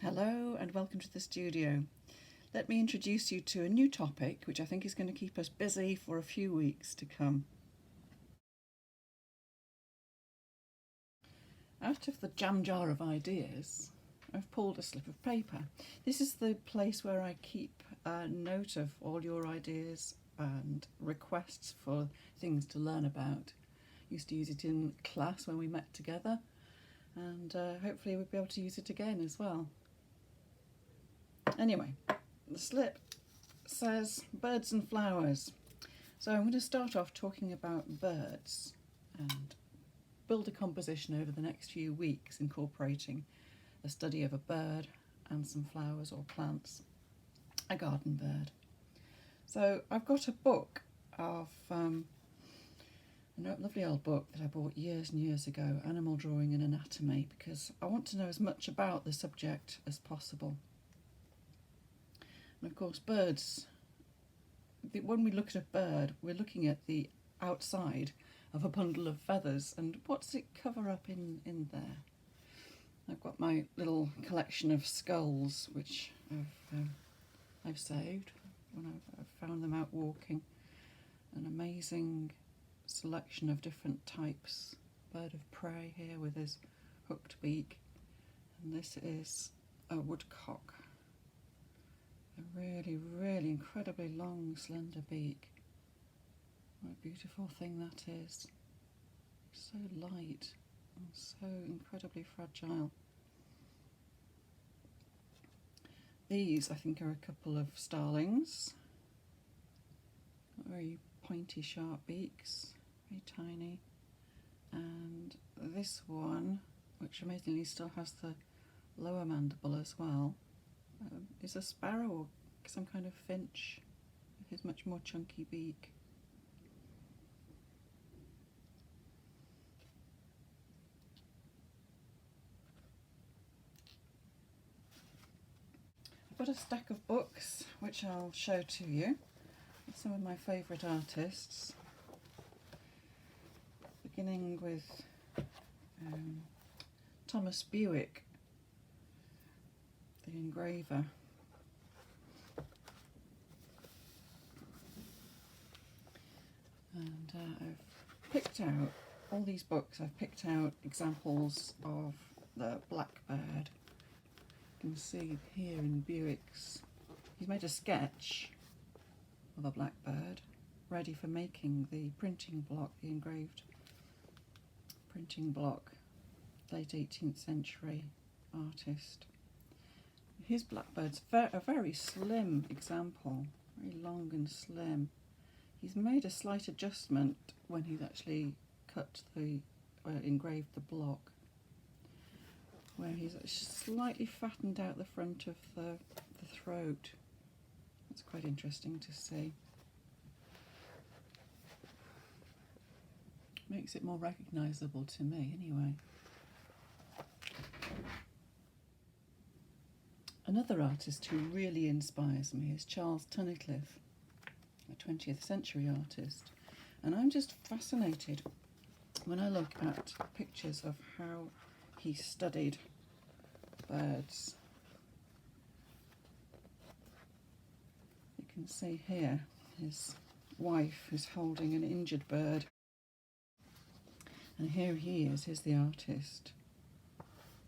Hello and welcome to the studio. Let me introduce you to a new topic which I think is going to keep us busy for a few weeks to come. Out of the jam jar of ideas, I've pulled a slip of paper. This is the place where I keep a note of all your ideas and requests for things to learn about. Used to use it in class when we met together, and hopefully we'll be able to use it again as well. Anyway, the slip says birds and flowers. So I'm going to start off talking about birds and build a composition over the next few weeks incorporating a study of a bird and some flowers or plants, a garden bird. So I've got a book of a lovely old book that I bought years and years ago, Animal Drawing and Anatomy, because I want to know as much about the subject as possible. And of course birds, when we look at a bird, we're looking at the outside of a bundle of feathers, and what's it cover up in there? I've got my little collection of skulls which I've saved when I've found them out walking. An amazing selection of different types. Bird of prey here with his hooked beak, and this is a woodcock. A really, really incredibly long, slender beak. What a beautiful thing that is. So light and so incredibly fragile. These, I think, are a couple of starlings. Very pointy, sharp beaks, very tiny. And this one, which amazingly still has the lower mandible as well, is a sparrow or some kind of finch with his much more chunky beak. I've got a stack of books which I'll show to you with some of my favourite artists, beginning with Thomas Bewick, the engraver. And I've picked out all these books. I've picked out examples of the Blackbird. You can see here in Bewick's, he's made a sketch of a blackbird ready for making the printing block, the engraved printing block. Late 18th century artist. His blackbird's a very slim example, very long and slim. He's made a slight adjustment when he's actually engraved the block, where he's slightly fattened out the front of the throat. That's quite interesting to see. Makes it more recognisable to me anyway. Another artist who really inspires me is Charles Tunnicliffe, a 20th century artist, and I'm just fascinated when I look at pictures of how he studied birds. You can see here his wife who's holding an injured bird, and here he is, here's the artist,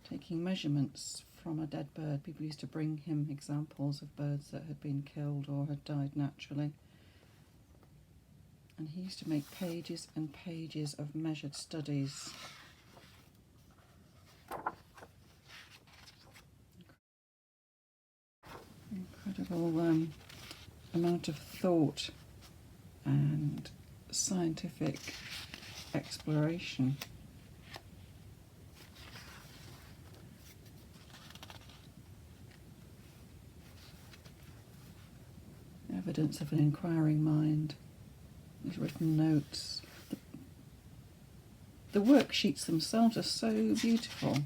taking measurements from a dead bird. People used to bring him examples of birds that had been killed or had died naturally. And he used to make pages and pages of measured studies. Incredible amount of thought and scientific exploration. Evidence of an inquiring mind. His written notes. The worksheets themselves are so beautiful.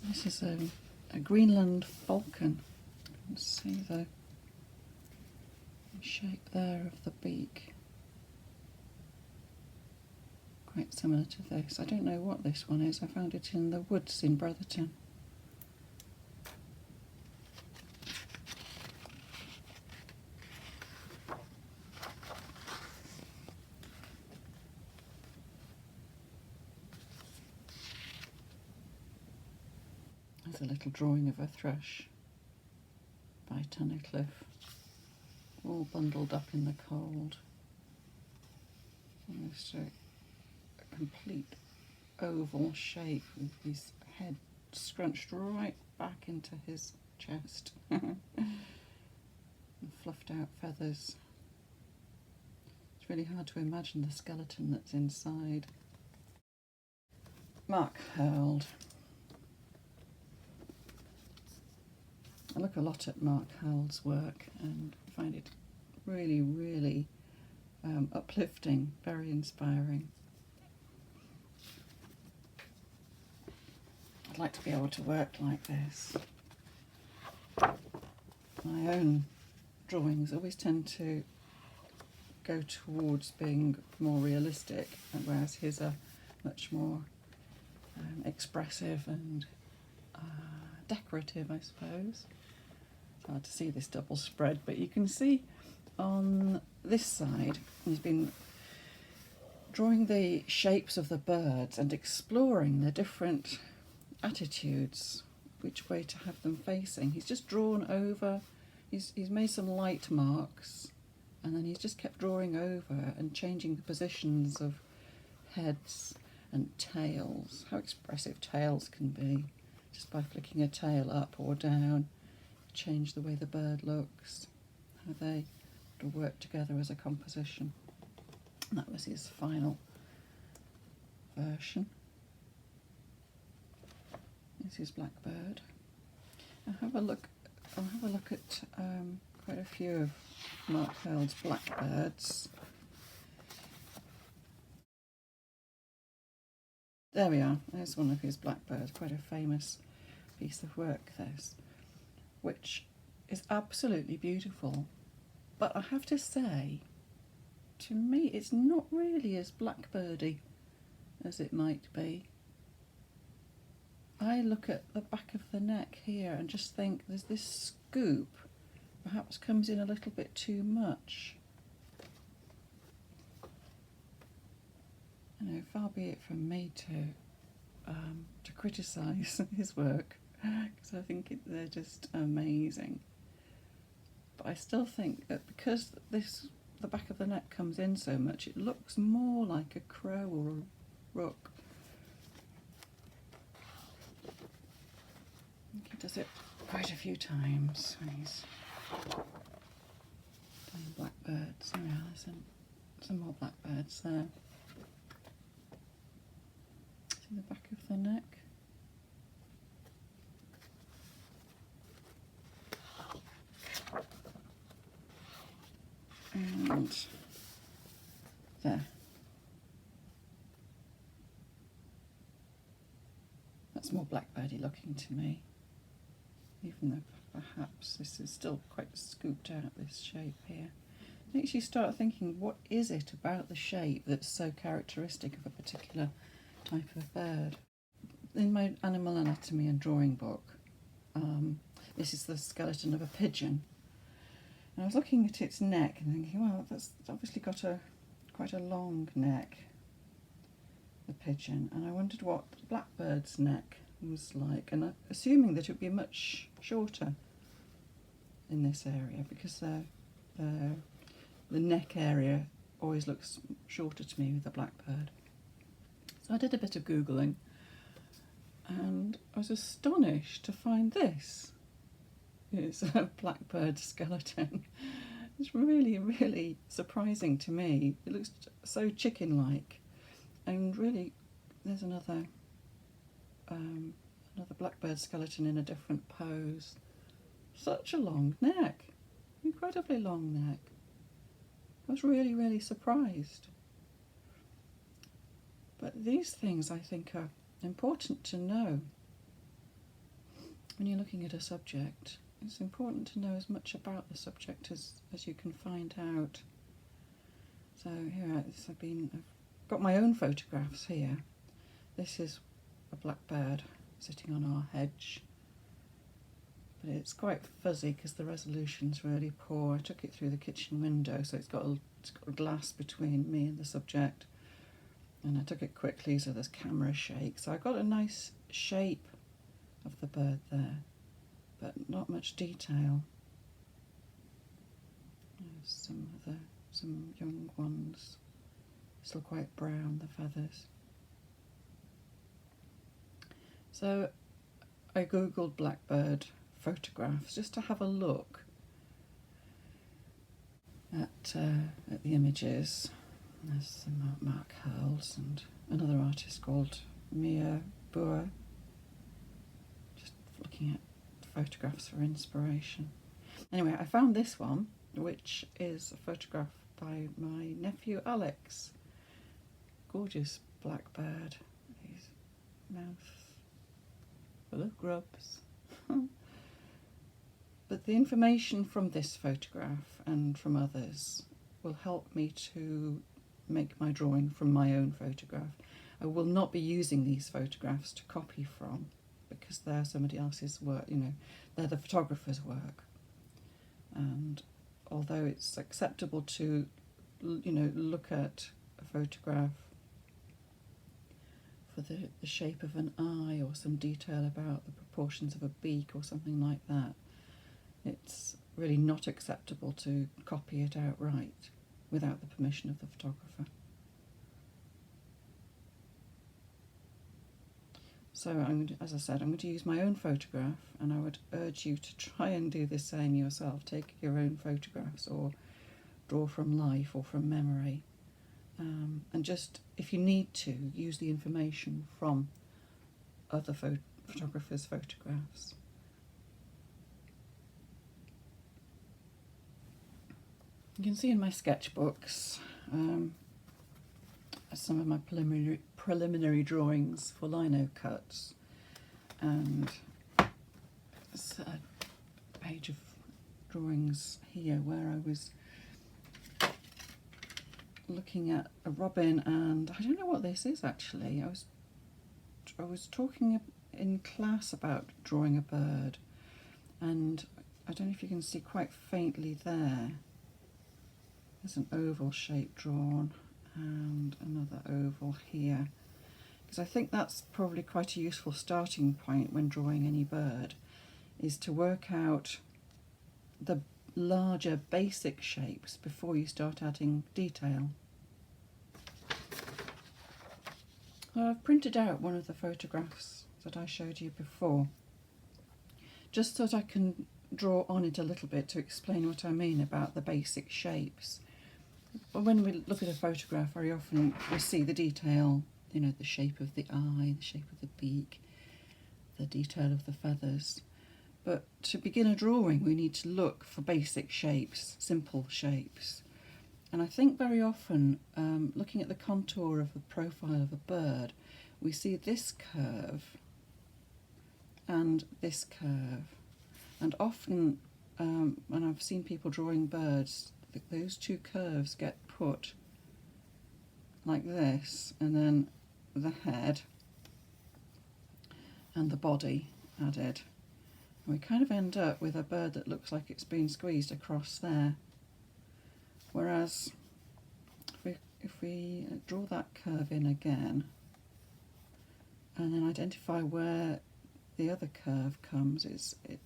This is a Greenland falcon. You can see the shape there of the beak. Quite similar to this. I don't know what this one is. I found it in the woods in Brotherton. There's a little drawing of a thrush by Tunnicliffe, all bundled up in the cold. Almost a complete oval shape with his head scrunched right back into his chest and fluffed out feathers. It's really hard to imagine the skeleton that's inside. Mark Hearld. I look a lot at Mark Hearld's work and find it really, really uplifting, very inspiring. I'd like to be able to work like this. My own drawings always tend to go towards being more realistic, whereas his are much more expressive and decorative, I suppose. It's hard to see this double spread, but you can see on this side he's been drawing the shapes of the birds and exploring the different attitudes, which way to have them facing. He's just drawn over, he's made some light marks, and then he's just kept drawing over and changing the positions of heads and tails. How expressive tails can be, just by flicking a tail up or down, change the way the bird looks, how they work together as a composition. And that was his final version. This is Blackbird. I'll have a look at quite a few of Mark Hearld's Blackbirds. There we are, there's one of his Blackbirds, quite a famous piece of work this, which is absolutely beautiful. But I have to say, to me it's not really as blackbirdy as it might be. I look at the back of the neck here and just think there's this scoop, perhaps comes in a little bit too much. You know, far be it from me to criticise his work, because I think they're just amazing. But I still think that because the back of the neck comes in so much, it looks more like a crow or a rook. I think he does it quite a few times when he's doing blackbirds. Oh yeah, there's some more blackbirds there. See the back of the neck? And there. That's more blackbirdy looking to me, even though perhaps this is still quite scooped out, this shape here. It makes you start thinking, what is it about the shape that's so characteristic of a particular type of bird? In my animal anatomy and drawing book, this is the skeleton of a pigeon. And I was looking at its neck and thinking, well, that's obviously got quite a long neck, the pigeon, and I wondered what the blackbird's neck was like, and assuming that it would be much shorter in this area, because the neck area always looks shorter to me with the blackbird. So I did a bit of Googling, and I was astonished to find this. It's a blackbird skeleton. It's really, really surprising to me. It looks so chicken-like, and really, there's another blackbird skeleton in a different pose. Such a long neck, incredibly long neck. I was really, really surprised. But these things, I think, are important to know when you're looking at a subject. it's important to know as much about the subject as you can find out. So here I've got my own photographs here. This is a blackbird sitting on our hedge, but it's quite fuzzy because the resolution's really poor. I took it through the kitchen window, so it's got a glass between me and the subject, and I took it quickly so there's camera shake. So I got a nice shape of the bird there, but not much detail. There's some young ones, still quite brown, the feathers. So I googled blackbird photographs just to have a look at the images. There's some Mark Hearld and another artist called Boer, just looking at photographs for inspiration. Anyway, I found this one, which is a photograph by my nephew Alex. Gorgeous blackbird, his mouth full of grubs. But the information from this photograph and from others will help me to make my drawing from my own photograph. I will not be using these photographs to copy from, because they're somebody else's work, they're the photographer's work. And although it's acceptable to, look at a photograph for the shape of an eye or some detail about the proportions of a beak or something like that, it's really not acceptable to copy it outright without the permission of the photographer. So as I said, I'm going to use my own photograph, and I would urge you to try and do the same yourself. Take your own photographs or draw from life or from memory. And just, if you need to, use the information from other photographers' photographs. You can see in my sketchbooks some of my preliminary drawings for lino cuts, and there's a page of drawings here where I was looking at a robin, and I don't know what this is actually. I was talking in class about drawing a bird, and I don't know if you can see quite faintly there. There's an oval shape drawn and another oval here, because I think that's probably quite a useful starting point when drawing any bird, is to work out the larger basic shapes before you start adding detail. I've printed out one of the photographs that I showed you before, just so that I can draw on it a little bit to explain what I mean about the basic shapes. But when we look at a photograph, very often we see the detail, the shape of the eye, the shape of the beak, the detail of the feathers. But to begin a drawing, we need to look for basic shapes, simple shapes. And I think very often, looking at the contour of the profile of a bird, we see this curve and this curve. And often, when I've seen people drawing birds, those two curves get put like this, and then the head and the body added. And we kind of end up with a bird that looks like it's been squeezed across there. Whereas if we draw that curve in again and then identify where the other curve comes, in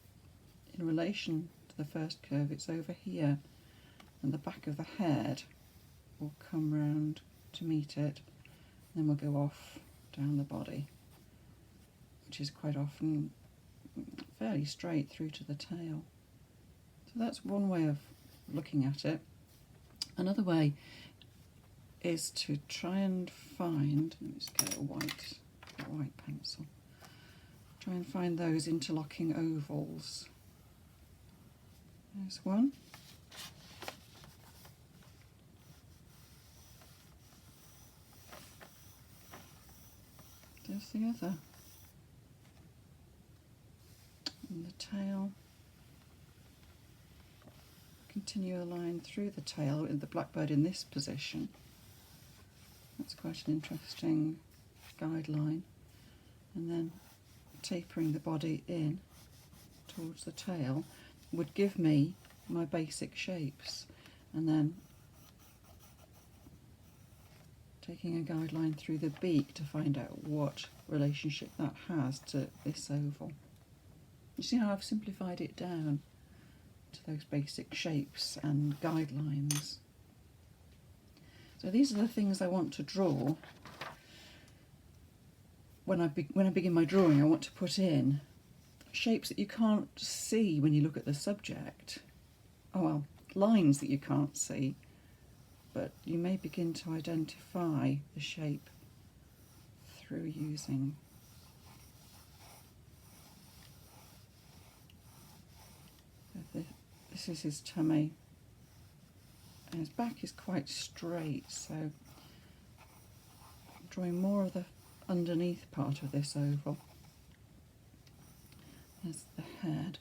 relation to the first curve, it's over here, and the back of the head will come round to meet it, and then we'll go off down the body, which is quite often fairly straight through to the tail. So that's one way of looking at it. Another way is to try and find, let me just get a white pencil, try and find those interlocking ovals. There's one. There's the other. And the tail continue a line through the tail with the blackbird in this position. That's quite an interesting guideline. And then tapering the body in towards the tail would give me my basic shapes, and then taking a guideline through the beak to find out what relationship that has to this oval. You see how I've simplified it down to those basic shapes and guidelines. So these are the things I want to draw. When I begin my drawing, I want to put in shapes that you can't see when you look at the subject. Oh well, lines that you can't see, but you may begin to identify the shape through using. This is his tummy, and his back is quite straight, so I'm drawing more of the underneath part of this oval. There's the head,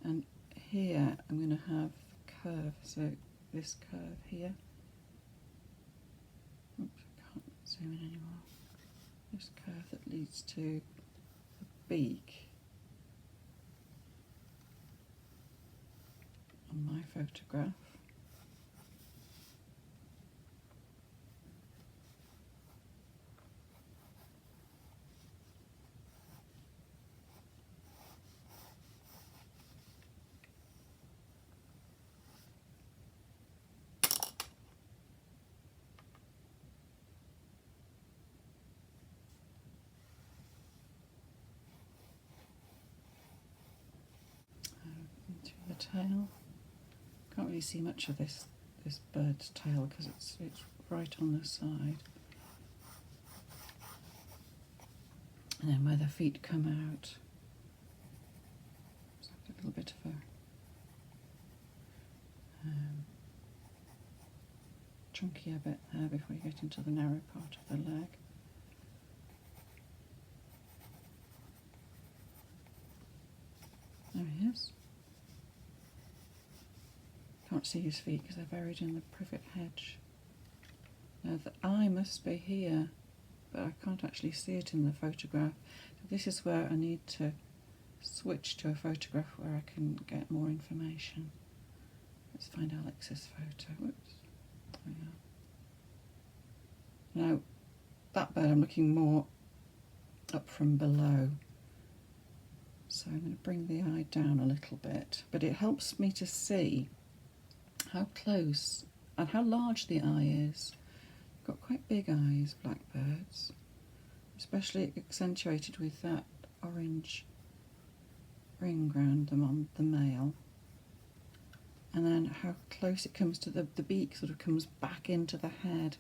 and here I'm going to have the curve, so this curve here. Oops, I can't zoom in anymore. This curve that leads to the beak on my photograph. Into the tail. Can't really see much of this bird's tail because it's right on the side. And then where the feet come out, it's like a little bit of a chunkier bit there before you get into the narrow part of the leg. There he is. Can't see his feet because they're buried in the privet hedge. Now the eye must be here, but I can't actually see it in the photograph. So this is where I need to switch to a photograph where I can get more information. Let's find Alex's photo. Whoops. There we are. Now that bird I'm looking more up from below. So I'm going to bring the eye down a little bit, but it helps me to see how close and how large the eye is. Got quite big eyes, blackbirds, especially accentuated with that orange ring round them on the male. And then how close it comes to the beak, sort of comes back into the head.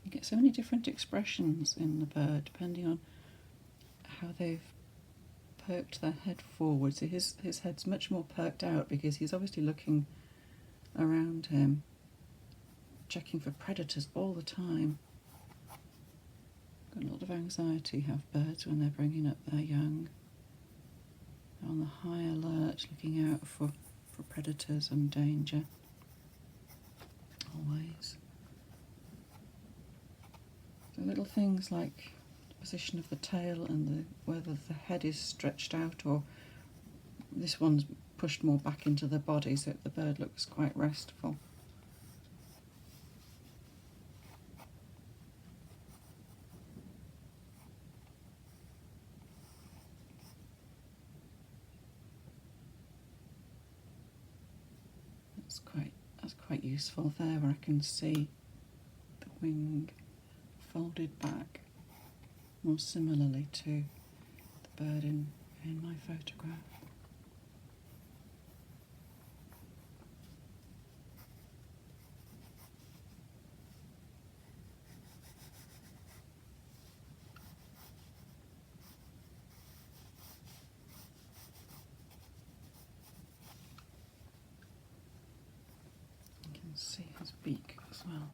You get so many different expressions in the bird depending on how they've perked their head forward. So his head's much more perked out because he's obviously looking around him, checking for predators all the time. Got a lot of anxiety have birds when they're bringing up their young. They're on the high alert, looking out for predators and danger. Always. So little things like the position of the tail and whether the head is stretched out or this one's pushed more back into the body so that the bird looks quite restful. That's quite useful there, where I can see the wing folded back more similarly to the bird in my photograph. see his beak as well.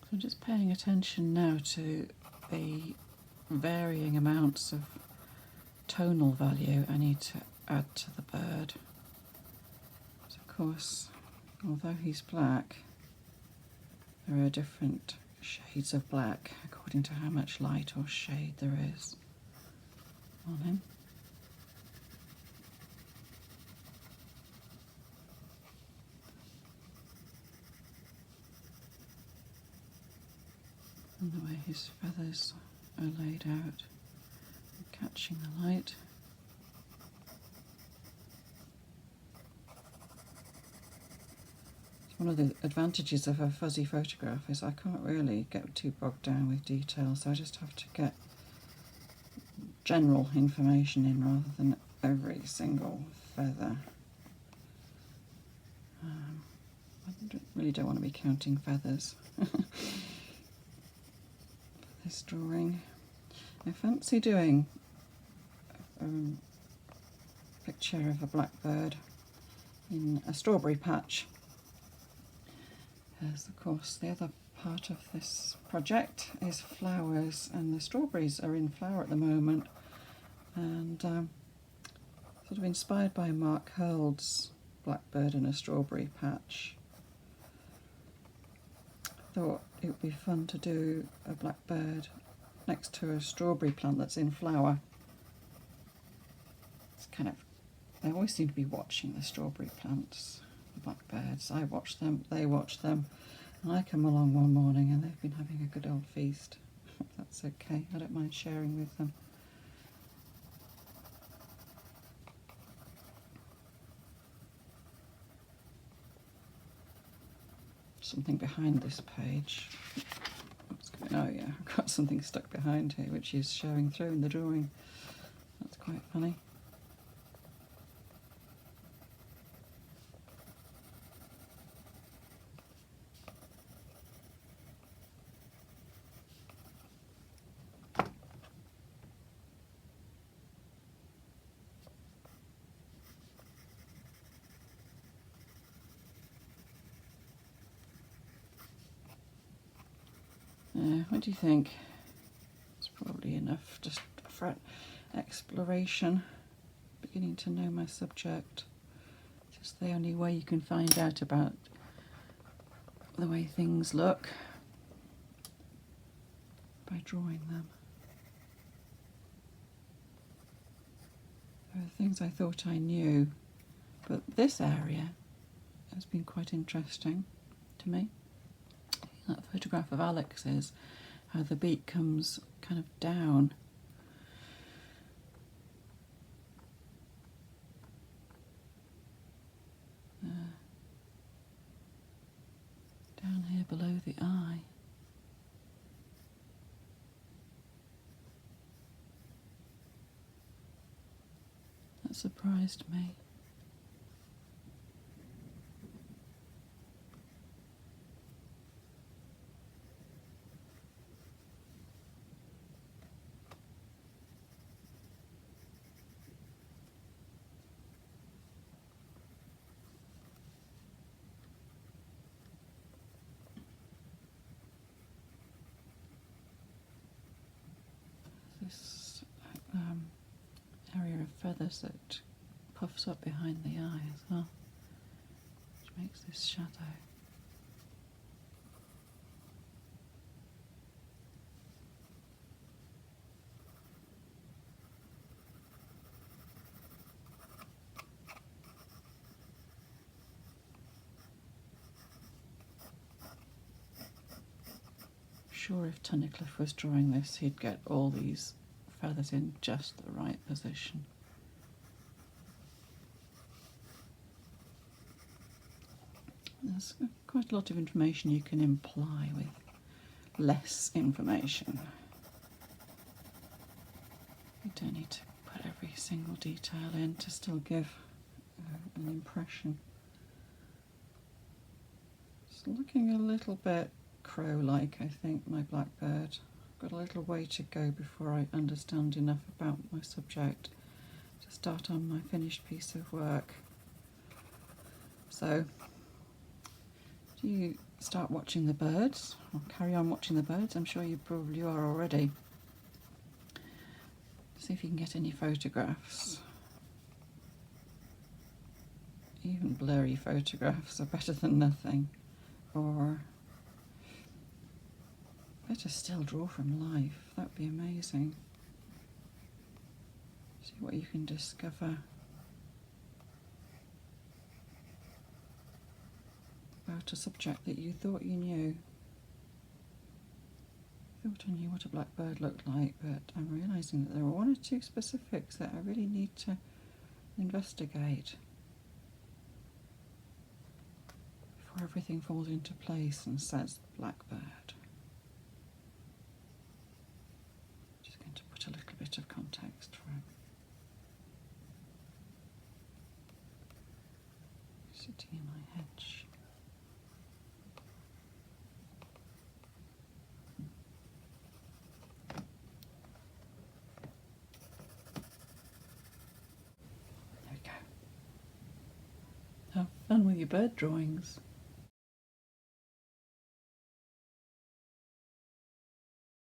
So I'm just paying attention now to the varying amounts of tonal value I need to add to the bird. So of course, although he's black, there are different shades of black according to how much light or shade there is on him. and the way his feathers are laid out, catching the light. One of the advantages of a fuzzy photograph is I can't really get too bogged down with detail, so I just have to get general information in rather than every single feather. Really don't want to be counting feathers for this drawing. I fancy doing a picture of a blackbird in a strawberry patch, as of course the other part of this project is flowers, and the strawberries are in flower at the moment, and sort of inspired by Mark Hearld's Blackbird in a Strawberry Patch. Thought it would be fun to do a blackbird next to a strawberry plant that's in flower. It's kind of, they always seem to be watching the strawberry plants, the blackbirds. I watch them, they watch them, and I come along one morning and they've been having a good old feast. That's okay, I don't mind sharing with them. Something behind this page. What's going on? Oh yeah, I've got something stuck behind here which is showing through in the drawing. That's quite funny. What do you think? It's probably enough just for exploration, beginning to know my subject. It's just the only way you can find out about the way things look, by drawing them. There are things I thought I knew, but this area has been quite interesting to me. That photograph of Alex's, how the beak comes kind of down. Down here below the eye. That surprised me. This area of feathers that puffs up behind the eye as well, which makes this shadow. Sure, if Tunnicliffe was drawing this, he'd get all these feathers in just the right position. There's quite a lot of information you can imply with less information. You don't need to put every single detail in to still give an impression. It's looking a little bit crow-like, I think, my blackbird. I've got a little way to go before I understand enough about my subject to start on my finished piece of work. So, do you start watching the birds, or carry on watching the birds? I'm sure you probably are already. See if you can get any photographs. Even blurry photographs are better than nothing. Or better still, draw from life. That would be amazing. See what you can discover about a subject that you thought you knew. thought I knew what a blackbird looked like, but I'm realising that there are one or two specifics that I really need to investigate before everything falls into place and says blackbird. Just going to put a little bit of context for him. Sitting in my hedge. There we go. Have fun with your bird drawings.